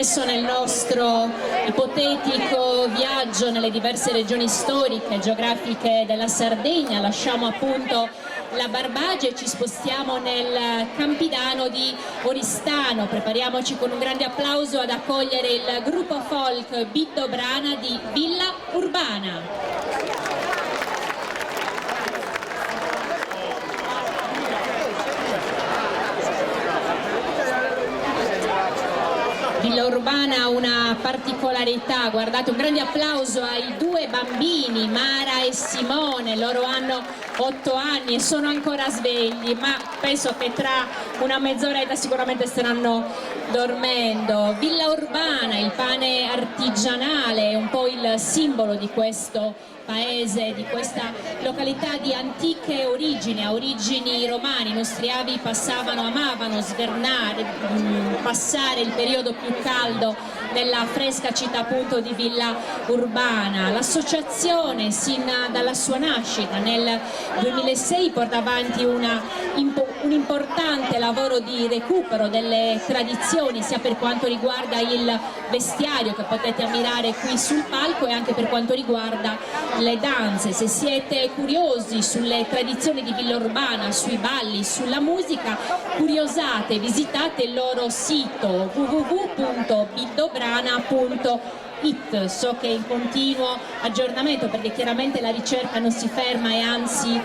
Adesso nel nostro ipotetico viaggio nelle diverse regioni storiche e geografiche della Sardegna lasciamo appunto la Barbagia e ci spostiamo nel Campidano di Oristano. Prepariamoci con un grande applauso ad accogliere il gruppo folk Biddo Brana di Villa Urbana. Villa Urbana ha una particolarità, guardate, un grande applauso ai due bambini, Mara e Simone, loro hanno 8 anni e sono ancora svegli, ma penso che tra una mezz'oretta sicuramente staranno dormendo. Villa Urbana, il pane artigianale, è un po' il simbolo di questo paese, di questa località di antiche origini, a origini romane. I nostri avi amavano svernare, passare il periodo più caldo nella fresca città appunto di Villa Urbana. L'associazione sin dalla sua nascita nel 2006 porta avanti un importante lavoro di recupero delle tradizioni, sia per quanto riguarda il vestiario che potete ammirare qui sul palco e anche per quanto riguarda le danze. Se siete curiosi sulle tradizioni di Villa Urbana, sui balli, sulla musica, curiosate, visitate il loro sito www.biddobrana.it. So che è in continuo aggiornamento perché chiaramente la ricerca non si ferma e anzi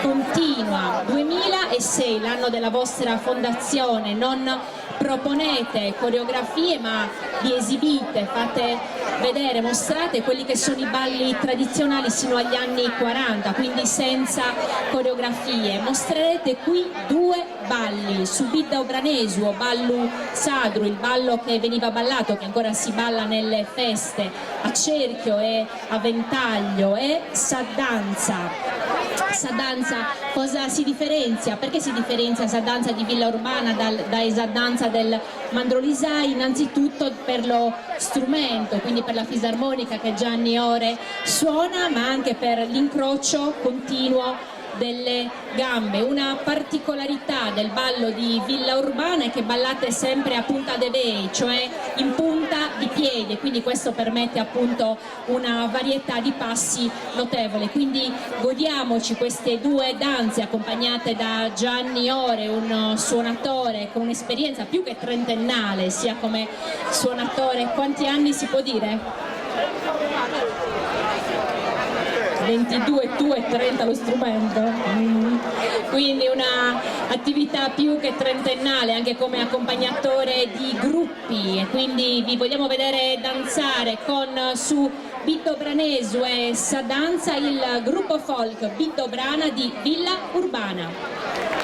continua. 2006, l'anno della vostra fondazione, non proponete coreografie ma vi esibite, fate vedere, mostrate quelli che sono i balli tradizionali sino agli anni 40, quindi senza coreografie. Mostrerete qui 2 balli, su Bidda Ubranesu o Ballu Sadru, il ballo che veniva ballato, che ancora si balla nelle feste, a cerchio e a ventaglio, e Saddanza. Saddanza cosa si differenzia? Perché si differenzia Saddanza di Villa Urbana da Saddanza del Mandrolisai? Innanzitutto per lo strumento, quindi per la fisarmonica che Gianni Ore suona, ma anche per l'incrocio continuo delle gambe. Una particolarità del ballo di Villa Urbana è che ballate sempre a punta de vei, cioè in punta di piede, quindi questo permette appunto una varietà di passi notevole. Quindi godiamoci queste 2 danze accompagnate da Gianni Ore, un suonatore con un'esperienza più che trentennale sia come suonatore. Quanti anni si può dire? 22, tu e 30 lo strumento, quindi una attività più che trentennale anche come accompagnatore di gruppi, e quindi vi vogliamo vedere danzare con su Biddo Branesu e Saddanza il gruppo folk Biddo Brana di Villa Urbana.